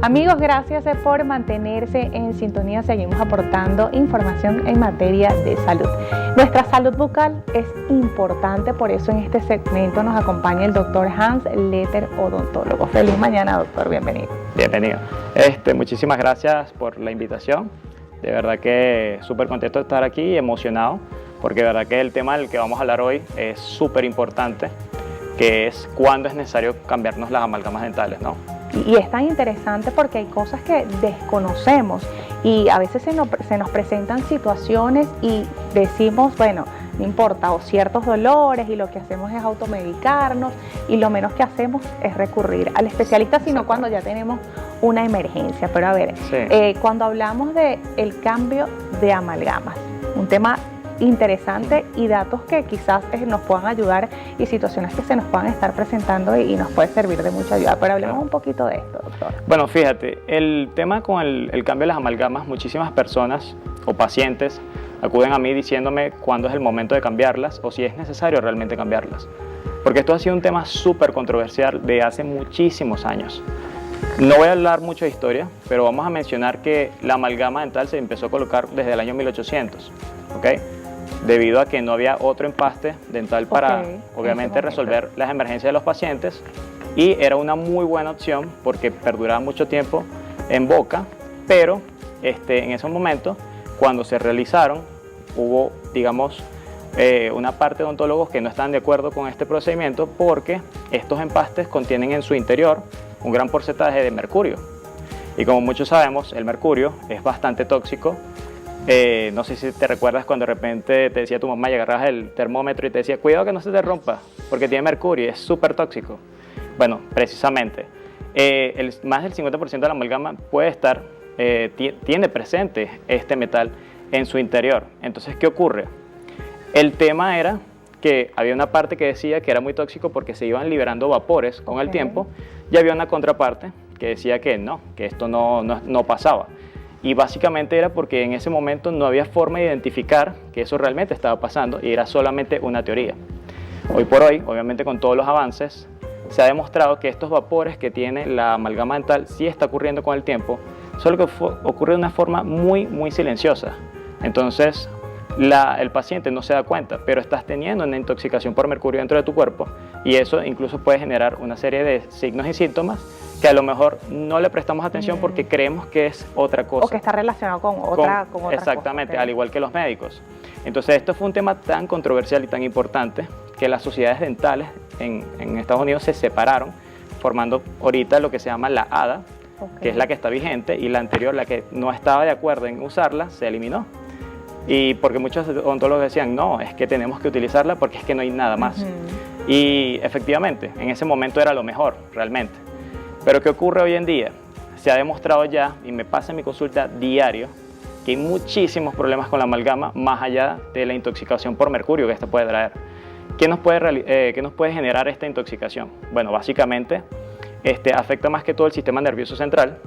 Amigos, gracias por mantenerse en sintonía. Seguimos aportando información en materia de salud. Nuestra salud bucal es importante, por eso en este segmento nos acompaña el doctor Hans Letter, odontólogo. Feliz mañana, doctor. Bienvenido. Bienvenido. Muchísimas gracias por la invitación. De verdad que súper contento de estar aquí y emocionado, porque de verdad que el tema del que vamos a hablar hoy es súper importante, que es cuándo es necesario cambiarnos las amalgamas dentales, ¿no? Y es tan interesante porque hay cosas que desconocemos y a veces se nos presentan situaciones y decimos, bueno, no importa, o ciertos dolores, y lo que hacemos es automedicarnos y lo menos que hacemos es recurrir al especialista, sino cuando ya tenemos una emergencia. Pero a ver, sí. Cuando hablamos del cambio de amalgamas, un tema interesante y datos que quizás nos puedan ayudar y situaciones que se nos puedan estar presentando y nos puede servir de mucha ayuda, pero hablemos un poquito de esto, doctor. Bueno, fíjate, el tema con el cambio de las amalgamas, muchísimas personas o pacientes acuden a mí diciéndome cuándo es el momento de cambiarlas o si es necesario realmente cambiarlas, porque esto ha sido un tema súper controversial de hace muchísimos años. No voy a hablar mucho de historia, pero vamos a mencionar que la amalgama dental se empezó a colocar desde el año 1800, ¿ok? Debido a que no había otro empaste dental para, obviamente, resolver las emergencias de los pacientes, y era una muy buena opción porque perduraba mucho tiempo en boca, pero en ese momento, cuando se realizaron, hubo, digamos, una parte de odontólogos que no están de acuerdo con este procedimiento porque estos empastes contienen en su interior un gran porcentaje de mercurio, y como muchos sabemos, el mercurio es bastante tóxico. No sé si te recuerdas cuando de repente te decía tu mamá y agarrabas el termómetro y te decía cuidado que no se te rompa porque tiene mercurio, es súper tóxico. Bueno, precisamente, más del 50% de la amalgama puede estar, tiene presente este metal en su interior. Entonces, ¿qué ocurre? El tema era que había una parte que decía que era muy tóxico porque se iban liberando vapores con el tiempo, y había una contraparte que decía que no, que esto no pasaba. Y básicamente era porque en ese momento no había forma de identificar que eso realmente estaba pasando y era solamente una teoría. Hoy por hoy, obviamente con todos los avances, se ha demostrado que estos vapores que tiene la amalgama dental sí está ocurriendo con el tiempo, solo que ocurre de una forma muy silenciosa. Entonces, el paciente no se da cuenta, pero estás teniendo una intoxicación por mercurio dentro de tu cuerpo, y eso incluso puede generar una serie de signos y síntomas que a lo mejor no le prestamos atención porque creemos que es otra cosa. O que está relacionado con otra exactamente, cosa. al igual que los médicos. Entonces esto fue un tema tan controversial y tan importante que las sociedades dentales en Estados Unidos se separaron, formando ahorita lo que se llama la ADA, que es la que está vigente, y la anterior, la que no estaba de acuerdo en usarla, se eliminó. Y porque muchos odontólogos decían, no, es que tenemos que utilizarla porque es que no hay nada más. Y efectivamente, en ese momento era lo mejor, realmente. Pero ¿qué ocurre hoy en día? Se ha demostrado ya, y me pasa en mi consulta diario, que hay muchísimos problemas con la amalgama, más allá de la intoxicación por mercurio que esta puede traer. ¿Qué nos puede generar esta intoxicación? Bueno, básicamente afecta más que todo el sistema nervioso central,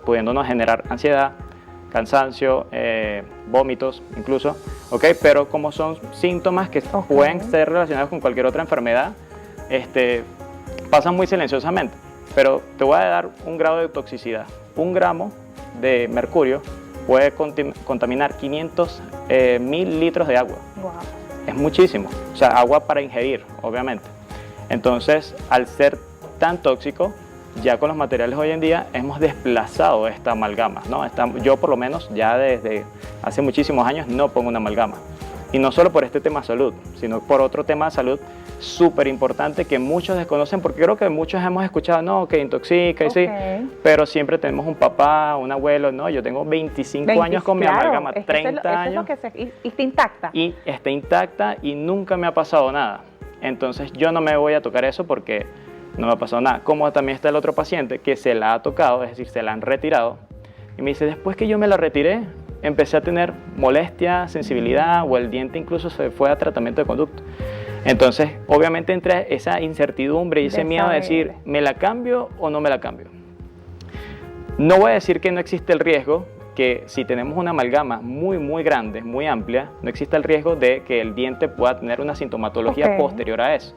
pudiéndonos generar ansiedad, cansancio, vómitos incluso, pero como son síntomas que pueden ser relacionados con cualquier otra enfermedad, pasan muy silenciosamente. Pero te voy a dar un grado de toxicidad. 1 gramo de mercurio puede contaminar 500.000 litros de agua. Wow. Es muchísimo, o sea, agua para ingerir, obviamente. Entonces, al ser tan tóxico, ya con los materiales hoy en día hemos desplazado esta amalgama, ¿no? Yo por lo menos ya desde hace muchísimos años no pongo una amalgama. Y no solo por este tema de salud, sino por otro tema de salud súper importante que muchos desconocen, porque creo que muchos hemos escuchado, no, que intoxica y sí, pero siempre tenemos un papá, un abuelo, no, yo tengo 25 años con mi amalgama, 30 años, y está intacta. Y está intacta y nunca me ha pasado nada. Entonces yo no me voy a tocar eso porque no me ha pasado nada. Como también está el otro paciente que se la ha tocado, es decir, se la han retirado, y me dice, después que yo me la retiré, empecé a tener molestia, sensibilidad, o el diente incluso se fue a tratamiento de conducto. Entonces, obviamente entra esa incertidumbre y ese miedo de decir, ¿me la cambio o no me la cambio? No voy a decir que no existe el riesgo, que si tenemos una amalgama muy grande, muy amplia, no existe el riesgo de que el diente pueda tener una sintomatología posterior a eso.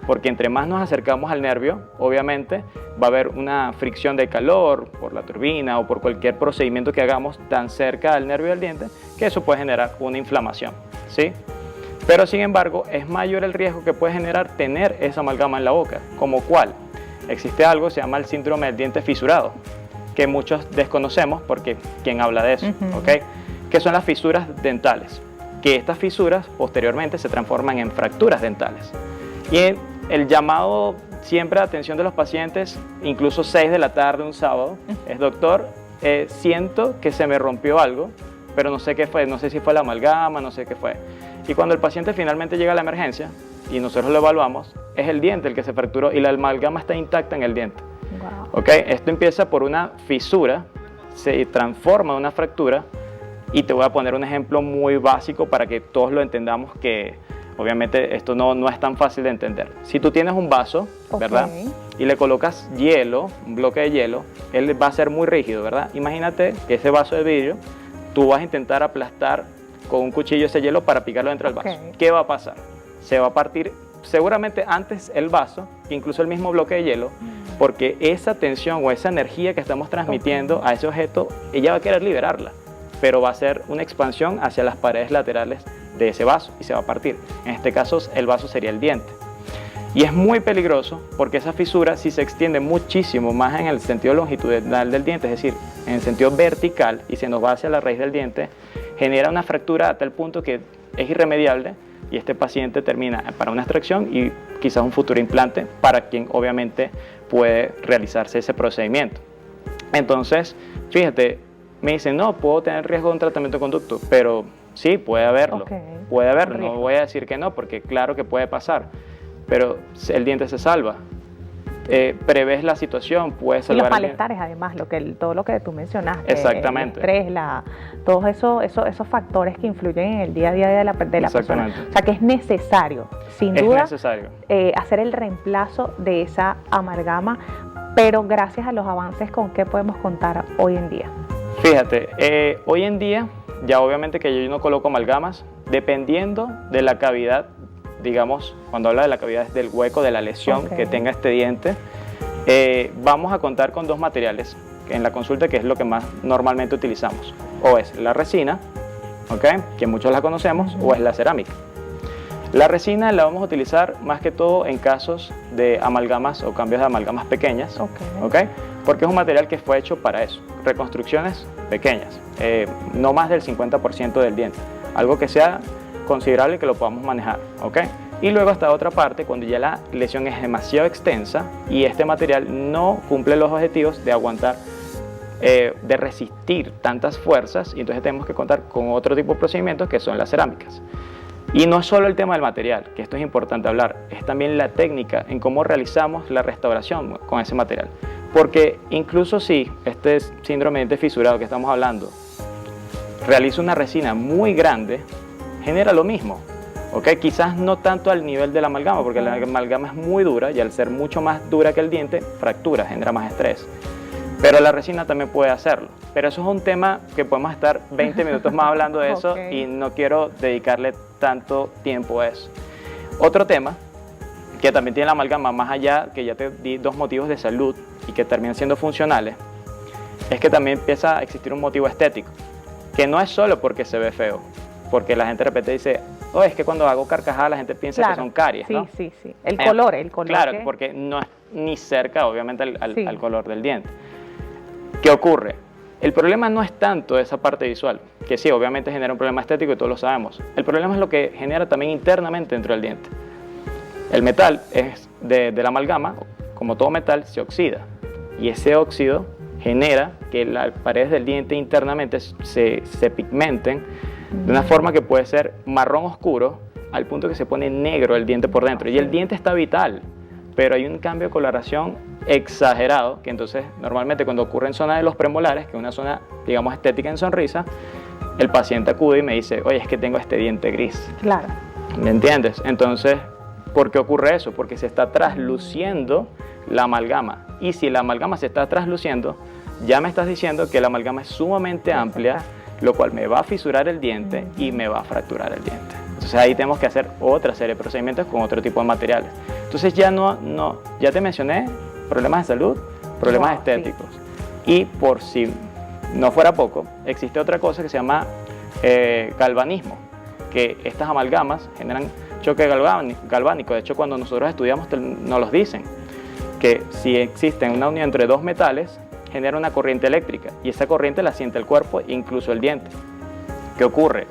porque entre más nos acercamos al nervio, obviamente va a haber una fricción de calor por la turbina o por cualquier procedimiento que hagamos tan cerca del nervio del diente, que eso puede generar una inflamación, ¿sí? Pero sin embargo, es mayor el riesgo que puede generar tener esa amalgama en la boca, como cuál. Existe algo que se llama el síndrome del diente fisurado, que muchos desconocemos porque ¿quién habla de eso? ¿Ok? Que son las fisuras dentales, que estas fisuras posteriormente se transforman en fracturas dentales. Y el llamado siempre de atención de los pacientes, incluso 6 de la tarde un sábado, es: doctor, siento que se me rompió algo, pero no sé qué fue, no sé si fue la amalgama, no sé qué fue. Y cuando el paciente finalmente llega a la emergencia y nosotros lo evaluamos, es el diente el que se fracturó y la amalgama está intacta en el diente. Wow. ¿Ok? Esto empieza por una fisura, se transforma en una fractura, y te voy a poner un ejemplo muy básico para que todos lo entendamos, que obviamente esto no es tan fácil de entender. Si tú tienes un vaso, ¿verdad? Y le colocas hielo, un bloque de hielo, él va a ser muy rígido, ¿verdad? Imagínate que ese vaso de vidrio, tú vas a intentar aplastar con un cuchillo ese hielo para picarlo dentro del vaso. ¿Qué va a pasar? Se va a partir seguramente antes el vaso, incluso el mismo bloque de hielo, porque esa tensión o esa energía que estamos transmitiendo a ese objeto, ella va a querer liberarla, pero va a ser una expansión hacia las paredes laterales de ese vaso y se va a partir. En este caso, el vaso sería el diente. Y es muy peligroso porque esa fisura, si se extiende muchísimo más en el sentido longitudinal del diente, es decir, en el sentido vertical, y se nos va hacia la raíz del diente, genera una fractura a tal punto que es irremediable y este paciente termina para una extracción y quizás un futuro implante para quien obviamente puede realizarse ese procedimiento. Entonces, fíjate, me dicen, no, puedo tener riesgo de un tratamiento de conducto, pero sí, puede haberlo, puede haberlo, no voy a decir que no, porque claro que puede pasar, pero el diente se salva. Prevés la situación, puedes salvar. Y los malestares, además, todo lo que tú mencionaste. Exactamente. El estrés, todos esos factores que influyen en el día a día de la persona. O sea, que es necesario, sin duda, hacer el reemplazo de esa amalgama, pero gracias a los avances, ¿con qué podemos contar hoy en día? Fíjate, hoy en día, ya obviamente que yo no coloco amalgamas, dependiendo de la cavidad. Digamos, cuando habla de la cavidad es del hueco, de la lesión que tenga este diente, vamos a contar con dos materiales en la consulta, que es lo que más normalmente utilizamos, o es la resina, que muchos la conocemos, o es la cerámica. La resina la vamos a utilizar más que todo en casos de amalgamas o cambios de amalgamas pequeñas, porque es un material que fue hecho para eso, reconstrucciones pequeñas, no más del 50% del diente, algo que sea considerable que lo podamos manejar, Y luego está otra parte, cuando ya la lesión es demasiado extensa y este material no cumple los objetivos de aguantar, de resistir tantas fuerzas, y entonces tenemos que contar con otro tipo de procedimientos que son las cerámicas. Y no es solo el tema del material, que esto es importante hablar, es también la técnica en cómo realizamos la restauración con ese material. Porque incluso si este síndrome de diente fisurado que estamos hablando realiza una resina muy grande, genera lo mismo, quizás no tanto al nivel de la amalgama, porque la amalgama es muy dura y al ser mucho más dura que el diente, fractura, genera más estrés. Pero la resina también puede hacerlo. Pero eso es un tema que podemos estar 20 minutos más hablando de eso y no quiero dedicarle tanto tiempo a eso. Otro tema que también tiene la amalgama, más allá, que ya te di dos motivos de salud y que terminan siendo funcionales, es que también empieza a existir un motivo estético, que no es solo porque se ve feo, porque la gente de repente dice, oh, es que cuando hago carcajadas la gente piensa que son caries, ¿no? Sí. El color. Claro, porque no es ni cerca, obviamente, al color del diente. ¿Qué ocurre? El problema no es tanto esa parte visual, que sí, obviamente genera un problema estético y todos lo sabemos. El problema es lo que genera también internamente dentro del diente. El metal de la amalgama, como todo metal, se oxida. Y ese óxido genera que las paredes del diente internamente se pigmenten de una forma que puede ser marrón oscuro, al punto que se pone negro el diente por dentro. Y el diente está vital, pero hay un cambio de coloración exagerado, que entonces normalmente cuando ocurre en zona de los premolares, que es una zona, digamos, estética en sonrisa, el paciente acude y me dice, oye, es que tengo este diente gris. Claro. ¿Me entiendes? Entonces, ¿por qué ocurre eso? Porque se está trasluciendo la amalgama. Y si la amalgama se está trasluciendo, ya me estás diciendo que la amalgama es sumamente amplia, lo cual me va a fisurar el diente y me va a fracturar el diente. Entonces ahí tenemos que hacer otra serie de procedimientos con otro tipo de materiales. Entonces ya ya te mencioné problemas de salud, problemas estéticos. Y por si no fuera poco, existe otra cosa que se llama galvanismo, que estas amalgamas generan choque galvánico. De hecho, cuando nosotros estudiamos nos los dicen, que si existe una unión entre dos metales, genera una corriente eléctrica, y esa corriente la siente el cuerpo, incluso el diente. ¿Qué ocurre?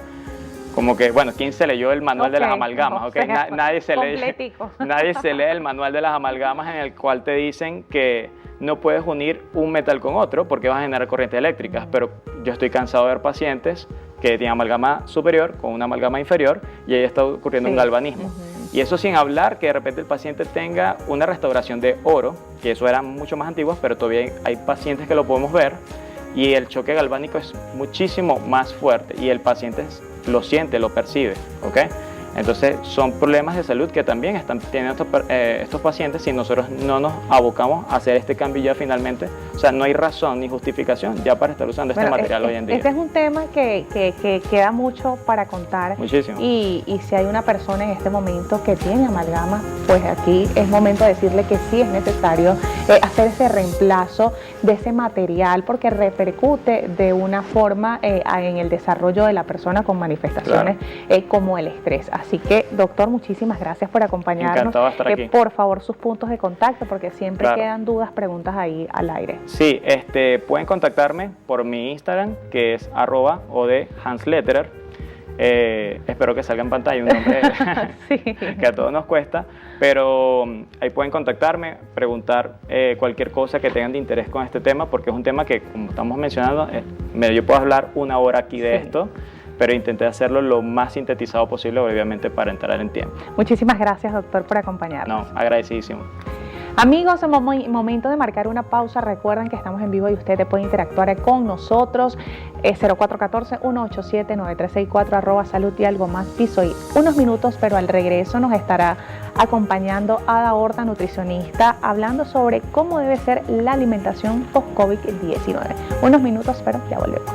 Como que, bueno, ¿quién se leyó el manual de las amalgamas? O sea, nadie se lee el manual de las amalgamas, en el cual te dicen que no puedes unir un metal con otro porque vas a generar corrientes eléctricas. Pero yo estoy cansado de ver pacientes que tienen amalgama superior con una amalgama inferior y ahí está ocurriendo un galvanismo. Y eso sin hablar que de repente el paciente tenga una restauración de oro, que eso era mucho más antiguo, pero todavía hay pacientes que lo podemos ver, y el choque galvánico es muchísimo más fuerte y el paciente lo siente, lo percibe, ¿ok? Entonces son problemas de salud que también están teniendo estos pacientes si nosotros no nos abocamos a hacer este cambio ya finalmente. O sea, no hay razón ni justificación ya para estar usando este material hoy en día. Este es un tema que queda mucho para contar. Muchísimo. Y si hay una persona en este momento que tiene amalgama, pues aquí es momento de decirle que sí es necesario hacer ese reemplazo de ese material porque repercute de una forma en el desarrollo de la persona con manifestaciones como el estrés. Así que, doctor, muchísimas gracias por acompañarnos. Encantado de estar aquí. Por favor, sus puntos de contacto, porque siempre quedan dudas, preguntas ahí al aire. Sí, pueden contactarme por mi Instagram, que es @odhansletterer. Espero que salga en pantalla un nombre que a todos nos cuesta, pero ahí pueden contactarme, preguntar cualquier cosa que tengan de interés con este tema, porque es un tema que, como estamos mencionando, yo puedo hablar una hora aquí de esto, pero intenté hacerlo lo más sintetizado posible, obviamente, para entrar en tiempo. Muchísimas gracias, doctor, por acompañarnos. No, agradecidísimo. Amigos, momento de marcar una pausa. Recuerden que estamos en vivo y usted puede interactuar con nosotros. 0414-187-9364, @salud y algo más piso y unos minutos, pero al regreso nos estará acompañando Ada Horta, nutricionista, hablando sobre cómo debe ser la alimentación post-COVID-19. Unos minutos, pero ya volvemos.